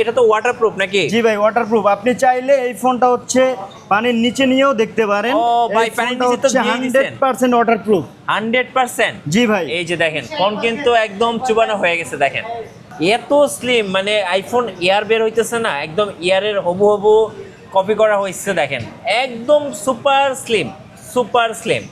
এটা তো ওয়াটারপ্রুফ নাকি? জি ভাই ওয়াটারপ্রুফ, আপনি চাইলে এই ফোনটা হচ্ছে পানির নিচে নিয়েও দেখতে পারেন। ও ভাই পানির নিচে তো দিয়ে দিয়েছেন 100% ওয়াটারপ্রুফ। 100%? জি ভাই। এই যে দেখেন ফোন কিন্তু একদম চুবানো হয়ে গেছে, দেখেন এত স্লিম, মানে আইফোন এয়ার বের হইতেছে না, একদম এয়ারের হবু হবু কপি করা হয়েছে, দেখেন একদম সুপার স্লিম, সুপার স্লিম।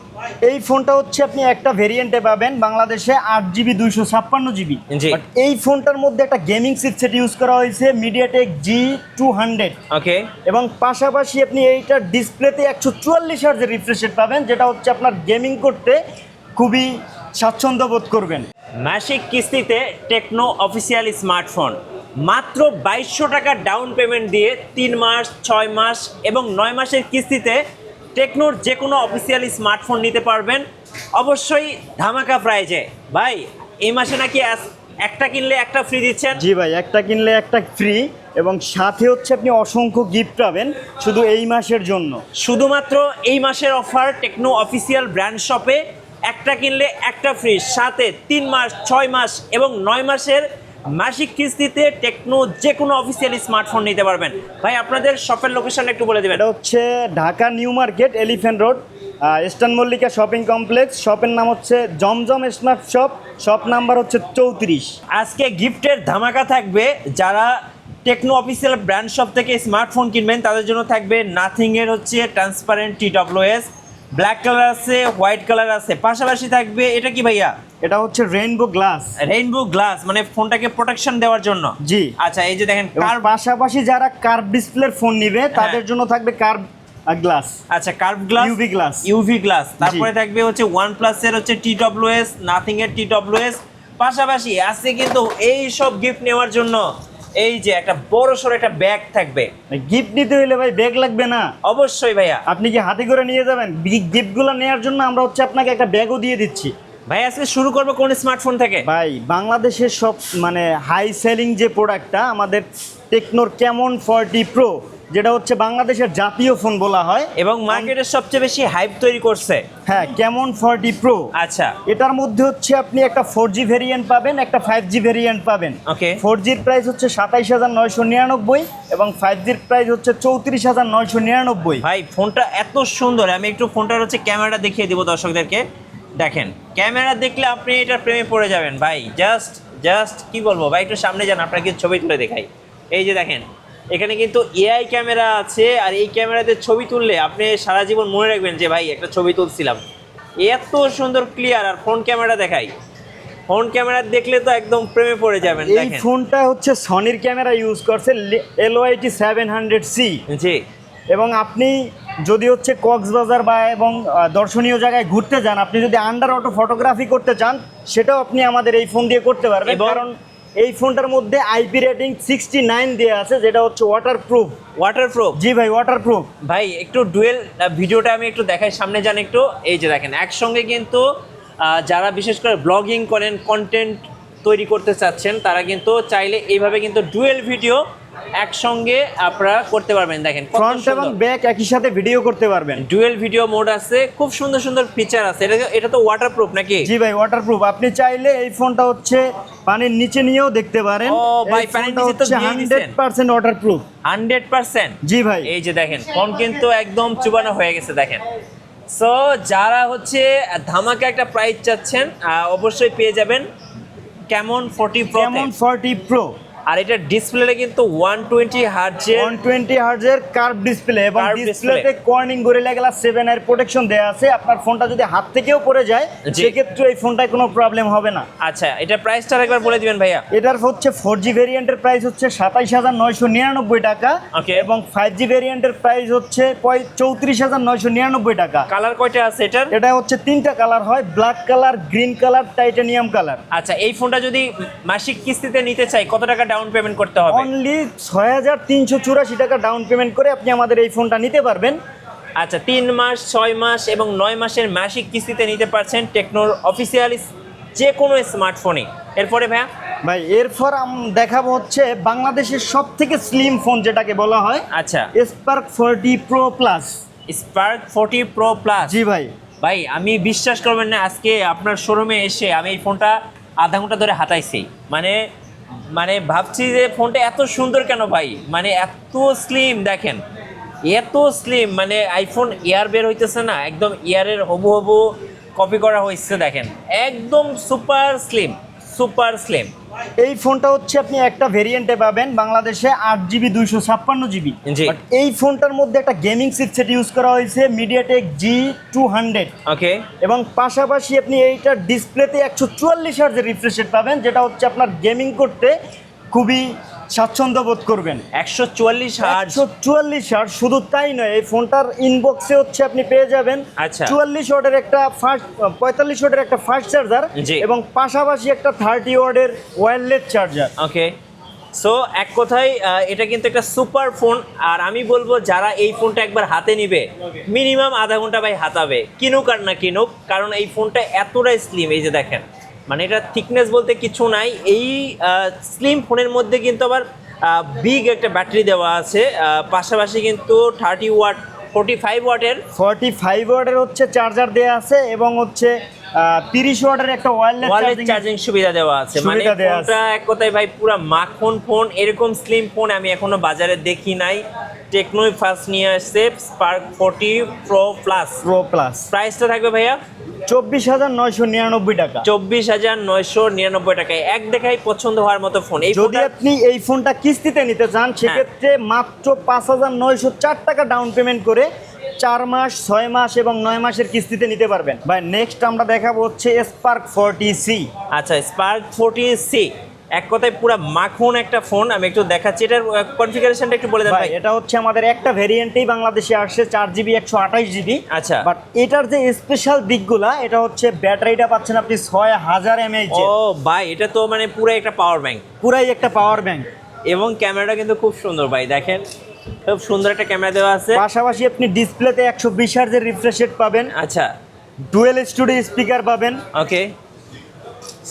এই ফোনটা হচ্ছে আপনি একটা ভেরিয়েন্টে পাবেন বাংলাদেশে 8GB 256GB। জি। বাট এই ফোনটার মধ্যে একটা গেমিং চিপসেট ইউজ করা হয়েছে মিডিয়াটেক G200। ওকে। এবং পাশাপাশি আপনি এইটার ডিসপ্লেতে 144 হার্জের রিফ্রেশ রেট পাবেন, যেটা হচ্ছে আপনার গেমিং করতে খুবই স্বাচ্ছন্দ্য বোধ করবেন। মাসিক কিস্তিতে টেকনো অফিসিয়াল স্মার্টফোন মাত্র 2200 টাকা ডাউন পেমেন্ট দিয়ে 3 মাস, 6 মাস এবং 9 মাসের কিস্তিতে টেকনোর যে কোনো অফিসিয়াল স্মার্টফোন নিতে পারবেন, অবশ্যই ধামাকা প্রাইজে। ভাই এই মাসে নাকি একটা কিনলে একটা ফ্রি দিচ্ছেন? জি ভাই, একটা কিনলে একটা ফ্রি, এবং সাথে হচ্ছে আপনি অসংখ্য গিফট পাবেন শুধু এই মাসের জন্য। শুধুমাত্র এই মাসের অফার টেকনো অফিসিয়াল ব্র্যান্ড শপে, একটা কিনলে একটা ফ্রি, সাথে 3 মাস, 6 মাস এবং 9 মাসের মাসিক কিস্তিতে টেকনো যে কোনো অফিসিয়াল স্মার্টফোন নিতে পারবেন। ভাই আপনাদের শপের লোকেশন একটু বলে দেবেন। এটা হচ্ছে Dhaka new market, elephant road, eastern Mallika shopping complex. শপের নাম হচ্ছে Zamzam smart shop, shop number হচ্ছে 34। আজকে গিফটের ধামাকা থাকবে, যারা টেকনো অফিসিয়াল ব্র্যান্ড শপ থেকে স্মার্টফোন কিনবেন তাদের জন্য থাকবে নাথিংয়ের হচ্ছে ট্রান্সপারেন্ট TWS, ব্ল্যাক কালার আছে, হোয়াইট কালার আছে, পাশাপাশি থাকবে এটা কি ভাইয়া? এটা হচ্ছে রেইনবো গ্লাস। রেইনবো গ্লাস মানে ফোনটাকে প্রোটেকশন দেওয়ার জন্য। জি। আচ্ছা এই যে দেখেন কার্ভ, পাশাপাশি যারা কার্ভ ডিসপ্লের ফোন নিবে তাদের জন্য থাকবে কার্ভ গ্লাস। আচ্ছা curve glass, UV glass, UV glass. তারপরে থাকবে হচ্ছে OnePlus এর হচ্ছে TWS, নাথিং এর TWS, পাশাপাশি আছে কিন্তু এই সব গিফট নেওয়ার জন্য এই যে একটা বড় সড়ো একটা ব্যাগ থাকবে। গিফট নিতে হলে ভাই ব্যাগ লাগবে না? অবশ্যই ভাইয়া। আপনি কি হাতে করে নিয়ে যাবেন? গিফটগুলো নেওয়ার জন্য আমরা হচ্ছে আপনাকে একটা ব্যাগও দিয়ে দিচ্ছি। ভাই আজকে শুরু করবো কোন স্মার্টফোন থেকে? ভাই বাংলাদেশের সব মানে হাই সেলিং যে প্রোডাক্টটা আমাদের টেকনোর ক্যামন 40 প্রো, যেটা হচ্ছে বাংলাদেশের জাতীয় ফোন বলা হয় এবং মার্কেটের সবচেয়ে বেশি হাইপ তৈরি করছে। হ্যাঁ, ক্যামন 40 প্রো। আচ্ছা এটার মধ্যে হচ্ছে আপনি একটা 4G ভেরিয়েন্ট পাবেন, একটা 5G ভেরিয়েন্ট পাবেন। ওকে। 4Gর প্রাইস হচ্ছে 27999 এবং 5Gর প্রাইস হচ্ছে 34999। ভাই ফোনটা এত সুন্দর, আমি একটু ফোনটার হচ্ছে ক্যামেরাটা দেখিয়ে দিব দর্শকদেরকে। দেখেন ক্যামেরা দেখলে আপনি এটার প্রেমে পড়ে যাবেন ভাই। জাস্ট কি বলবো ভাই, একটু সামনে যান, আপনাকে ছবি তুলে দেখাই। এই যে দেখেন এখানে কিন্তু AI ক্যামেরা আছে, আর এই ক্যামেরাতে ছবি তুললে আপনি সারা জীবন মনে রাখবেন যে ভাই একটা ছবি তুলছিলাম। এত সুন্দর ক্লিয়ার। আর ফ্রন্ট ক্যামেরা দেখাই, ফ্রন্ট ক্যামেরা দেখলে তো একদম প্রেমে পড়ে যাবেন। এই ফোনটা হচ্ছে সনির ক্যামেরা ইউজ করছে, LYT 700C। জি। এবং আপনি যদি হচ্ছে কক্সবাজার বা এবং দর্শনীয় জায়গায় ঘুরতে যান, আপনি যদি আন্ডার অটো ফটোগ্রাফি করতে চান সেটাও আপনি আমাদের এই ফোন দিয়ে করতে পারবেন, কারণ এই ফোনটার মধ্যে IP রেটিং 69 দেওয়া আছে, যেটা হচ্ছে ওয়াটারপ্রুফ। ওয়াটারপ্রুফ? জি ভাই ওয়াটারপ্রুফ। ভাই একটু ডুয়েল ভিডিওটা আমি একটু দেখাই, সামনে যান একটু। এই যে দেখেন একসঙ্গে কিন্তু যারা বিশেষ করে ব্লগিং করেন, কন্টেন্ট তৈরি করতে চাচ্ছেন, তারা কিন্তু চাইলে এইভাবে কিন্তু ডুয়েল ভিডিও একসঙ্গে আপনারা করতে পারবেন। দেখেন ফ্রন্ট এবং ব্যাক একই সাথে ভিডিও করতে পারবেন। ডুয়েল ভিডিও মোড আছে, খুব সুন্দর সুন্দর ফিচার আছে। এটা তো ওয়াটারপ্রুফ নাকি? জি ভাই ওয়াটারপ্রুফ, আপনি চাইলে এই ফোনটা হচ্ছে পানির নিচে নিয়েও দেখতে পারেন। ও ভাই পানির নিচে তো দিয়ে দিয়েছেন 100% ওয়াটারপ্রুফ। 100%? জি ভাই। এই যে দেখেন ফোন কিন্তু একদম চুবানো হয়ে গেছে, দেখেন। সো যারা হচ্ছে ধামাকা একটা প্রাইস চাচ্ছেন অবশ্যই পেয়ে যাবেন ক্যামন 40 প্রো। Camon 40 Pro. আর এটা ডিসপ্লেতে কিন্তু 120 হার্জের কার্ভ ডিসপ্লে, এবং ডিসপ্লেতে কর্নিং গরিলা গ্লাস 7 এর প্রোটেকশন দেয়া আছে। আপনার ফোনটা যদি হাত থেকেও পড়ে যায় সেক্ষেত্রে এই ফোনটায় কোনো প্রবলেম হবে না। আচ্ছা এটা প্রাইসটা একবার বলে দিবেন ভাইয়া। এটার হচ্ছে 4G ভেরিয়েন্টের প্রাইস হচ্ছে 27999 টাকা, এবং 5G ভেরিয়েন্টের প্রাইস হচ্ছে 34999 টাকা। কালার কয়টা আছে এটার? এটা হচ্ছে 3টা কালার হয়, black colour, green colour, titanium colour. আচ্ছা এই ফোনটা যদি মাসিক কিস্তিতে নিতে চাই কত টাকা ডাউন পেমেন্ট করতে হবে? অনলি 6384 টাকা ডাউন পেমেন্ট করে আপনি আমাদের এই ফোনটা নিতে পারবেন। আচ্ছা 3 মাস, 6 মাস এবং 9 মাসের মাসিক কিস্তিতে নিতে পারছেন টেকনোর অফিসিয়াল যে কোনো স্মার্টফোনে। এরপরে ভাই এরপর দেখাবো হচ্ছে বাংলাদেশের সব থেকে স্লিম ফোন যেটাকে বলা হয়। আচ্ছা Spark 40 Pro Plus. Spark 40 Pro Plus? জি ভাই। ভাই আমি বিশ্বাস করবেন না, আজকে আপনার শোরুমে এসে আমি এই ফোনটা আধা ঘন্টা ধরে হাতাইছি। মানে মানে ভাবছি যে ফোনটা এত সুন্দর কেন ভাই, মানে এত স্লিম দেখেন, এত স্লিম, মানে আইফোন এয়ার বের হইতেছে না, একদম এয়ারের হবু হবু কপি করা হয়েছে দেখেন, একদম সুপার স্লিম, সুপার স্লিম। এই ফোনটা হচ্ছে আপনি একটা ভেরিয়েন্টে পাবেন বাংলাদেশে 8GB 256GB। জি। বাট এই ফোনটার মধ্যে একটা গেমিং চিপসেট ইউজ করা হয়েছে মিডিয়াটেক G200। ওকে, এবং পাশাপাশি আপনি এইটার ডিসপ্লেতে 144 হার্জের রিফ্রেশ রেট পাবেন, যেটা হচ্ছে আপনার গেমিং করতে খুবই স্বাচ্ছন্দ্য বোধ করবেন। 144 হার্জ। 144 হার্জ, শুধু তাই নয়, এই ফোনটার ইনবক্সে হচ্ছে আপনি পেয়ে যাবেন আচ্ছা। 44 ওয়াটের একটা ফাস্ট, 45 ওয়াটের একটা ফাস্ট চার্জার, জি। এবং পাশাপাশি একটা 30 ওয়াটের ওয়্যারলেস চার্জার। ওকে, সো এক কথায় এটা কিন্তু একটা সুপার ফোন। আর আমি বলবো যারা এই ফোনটা একবার হাতে নিবে মিনিমাম আধা ঘন্টা ভাই হাতাবে, কিনুক আর না কিনুক, কারণ এই ফোনটা এতটাই স্লিম। এই যে দেখেন, মানে এটা থিকনেস বলতে কিছু নাই। এই স্লিম ফোনের মধ্যে কিন্তু আবার বিগ একটা ব্যাটারি দেওয়া আছে, পাশাপাশি কিন্তু 30 ওয়াট 45 ওয়াটের 45 ওয়াটের হচ্ছে চার্জার দেওয়া আছে, এবং হচ্ছে 30 ওয়াটের একটা ওয়্যারলেস চার্জিং সুবিধা দেওয়া আছে। মানে সুবিধা দেওয়া আছে। ফোনটা এক কথায় ভাই পুরো মাখন ফোন, এরকম স্লিম ফোন আমি এখনো বাজারে দেখি নাই। টেকনোই ফার্স্ট নিয়ে আসছে স্পার্ক 40 প্রো প্লাস। প্রাইসটা থাকবে ভাইয়া 24,999 টাকা। 24,999 টাকায় এক দেখাই পছন্দ হওয়ার মতো ফোন। এই যদি ফোনটা আপনি এই ফোনটা কিস্তিতে নিতে চান সেক্ষেত্রে মাত্র 5,904 টাকা ডাউন পেমেন্ট করে 4 মাস, 6 মাস এবং 9 মাসের কিস্তিতে নিতে পারবেন। ভাই নেক্সট আমরা দেখাবো হচ্ছে স্পার্ক 40C। আচ্ছা, স্পার্ক 40C এক কথায় পুরো মাখন একটা ফোন। আমি একটু দেখাচ্ছি, এটার কনফিগারেশনটা একটু বলে দেন ভাই ভাই। এটা হচ্ছে আমাদের একটা ভেরিয়েন্টেই বাংলাদেশে আসছে 4GB 128GB। আচ্ছা। বাট এটার যে স্পেশাল দিকগুলা, এটা হচ্ছে ব্যাটারিটা পাচ্ছেন আপনি 6000 mAh। ও ভাই, এটা তো মানে পুরো একটা পাওয়ার ব্যাংক, পুরাই একটা পাওয়ার ব্যাংক। এবং ক্যামেরাটা কিন্তু খুব সুন্দর ভাই, দেখেন খুব সুন্দর একটা ক্যামেরা দেওয়া আছে। পাশাপাশি আপনি ডিসপ্লেতে 120 হার্জের রিফ্রেশ রেট পাবেন, আচ্ছা, ডুয়েল স্টুডিও স্পিকার পাবেন। ওকে,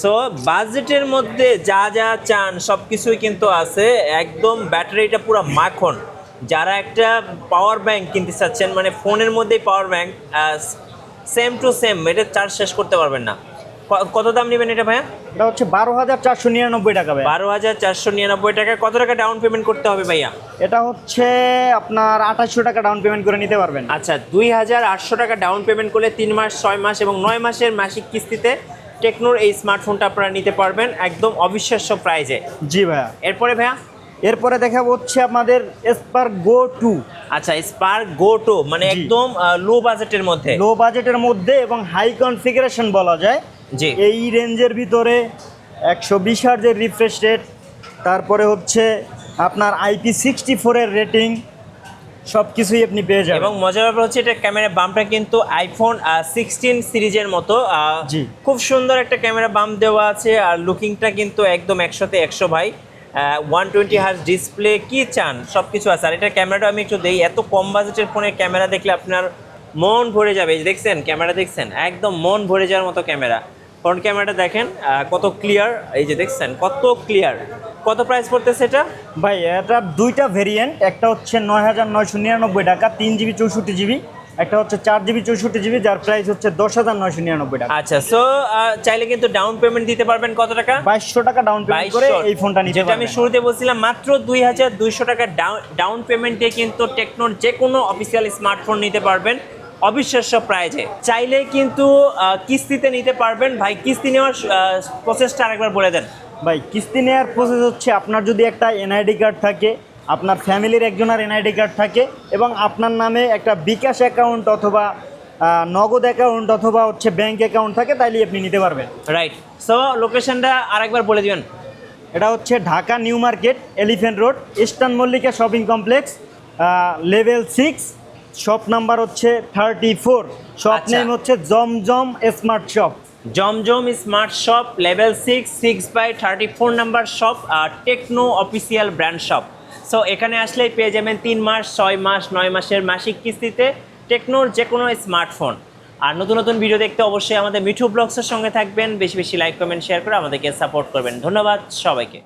সো বাজেটের মধ্যে যা যা চান সব কিছুই কিন্তু আছে। একদম ব্যাটারিটা পুরো মাখন। যারা একটা পাওয়ার ব্যাংক কিনতে চাচ্ছেন, মানে ফোনের মধ্যেই power bank, same to same, এটা চার্জ শেষ করতে পারবেন না। কত দাম নেবেন এটা ভাইয়া? এটা হচ্ছে 12,499 টাকা ভাই। 12,499 টাকা। কত টাকা ডাউন পেমেন্ট করতে হবে ভাইয়া? এটা হচ্ছে আপনার 2800 টাকা ডাউন পেমেন্ট করে নিতে পারবেন। আচ্ছা, 2,800 টাকা ডাউন পেমেন্ট করলে 3 মাস, 6 মাস এবং 9 মাসের মাসিক কিস্তিতে টেকনোর এই স্মার্টফোনটা আপনারা নিতে পারবেন একদম অবিশ্বাস্য প্রাইজে। জি ভাইয়া। এরপরে ভাইয়া? এরপরে দেখাবো হচ্ছে আমাদের স্পার্ক গো 2। আচ্ছা, স্পার্ক গো 2 মানে জি। একদম লো বাজেটের মধ্যে। লো বাজেটের মধ্যে এবং হাই কনফিগারেশন বলা যায়। জি। এই রেঞ্জের ভিতরে 120 হার্জের রিফ্রেশ রেট, তারপরে হচ্ছে আপনার IP64 এর রেটিং, সব কিছুই আপনি পেয়ে যাবেন। এবং মজার ব্যাপার হচ্ছে এটা ক্যামেরা বাম্পটা কিন্তু আইফোন 16 সিরিজের মতো। জি। খুব সুন্দর একটা ক্যামেরা বাম্প দেওয়া আছে, আর লুকিংটা কিন্তু একদম 100তে 100 ভাই। 120 হার্জ ডিসপ্লে, কি চান সব কিছু আছে। আর এটা ক্যামেরাটা আমি একটু দেই, এত কম বাজেটের ফোনের ক্যামেরা দেখলে আপনার মন ভরে যাবে। এই যে দেখছেন ক্যামেরা, দেখছেন একদম মন ভরে যাওয়ার মতো ক্যামেরা। ফ্রন্ট ক্যামেরাটা দেখেন কত ক্লিয়ার, এই যে দেখছেন কত ক্লিয়ার। কত প্রাইস পড়তেছে এটা ভাই? এটা দুইটা ভেরিয়েন্ট, একটা হচ্ছে 9,999 টাকা 3GB 64GB, একটা হচ্ছে 4GB 64GB, যার প্রাইস হচ্ছে 10,999 টাকা। আচ্ছা, সো চাইলে কিন্তু ডাউন পেমেন্ট দিতে পারবেন। কত টাকা? 2200 টাকা ডাউন পেমেন্ট করে এই ফোনটা নিতে যেটা পারবেন। আমি শুরুতে বলছিলাম, মাত্র 2,200 টাকা ডাউন পেমেন্টে কিন্তু টেকনোর যে কোনো অফিসিয়াল স্মার্টফোন নিতে পারবেন অবিশ্বাস্য প্রাইজে। চাইলে কিন্তু কিস্তিতে নিতে পারবেন। ভাই কিস্তি নেওয়ার প্রসেসটা আরেকবার বলে দেন। ভাই কিস্তি নেওয়ার প্রসেস হচ্ছে, আপনার যদি একটা এনআইডি কার্ড থাকে, আপনার ফ্যামিলির একজনের এনআইডি কার্ড থাকে, এবং আপনার নামে একটা বিকাশ অ্যাকাউন্ট অথবা নগদ অ্যাকাউন্ট অথবা হচ্ছে ব্যাংক অ্যাকাউন্ট থাকে, তাইলে আপনি নিতে পারবেন। রাইট, সো লোকেশনটা আরেকবার বলে দিবেন। এটা হচ্ছে Dhaka new market, elephant road, eastern Mallika shopping complex, level 6, shop number হচ্ছে 34। শপ আচ্ছা। নেম হচ্ছে Zamzam smart shop. Zamzam smart shop, level 6/34 number shop, Tecno official brand shop. So এখানে আসলেই পেয়ে যাবেন 3 মাস, 6 মাস, 9 মাসের মাসিক কিস্তিতে টেকনোর যে কোনো স্মার্টফোন। আর নতুন নতুন ভিডিও দেখতে অবশ্যই আমাদের মিঠু ব্লগসের সঙ্গে থাকবেন। বেশি বেশি লাইক, কমেন্ট, শেয়ার করে আমাদেরকে সাপোর্ট করবেন। ধন্যবাদ সবাইকে।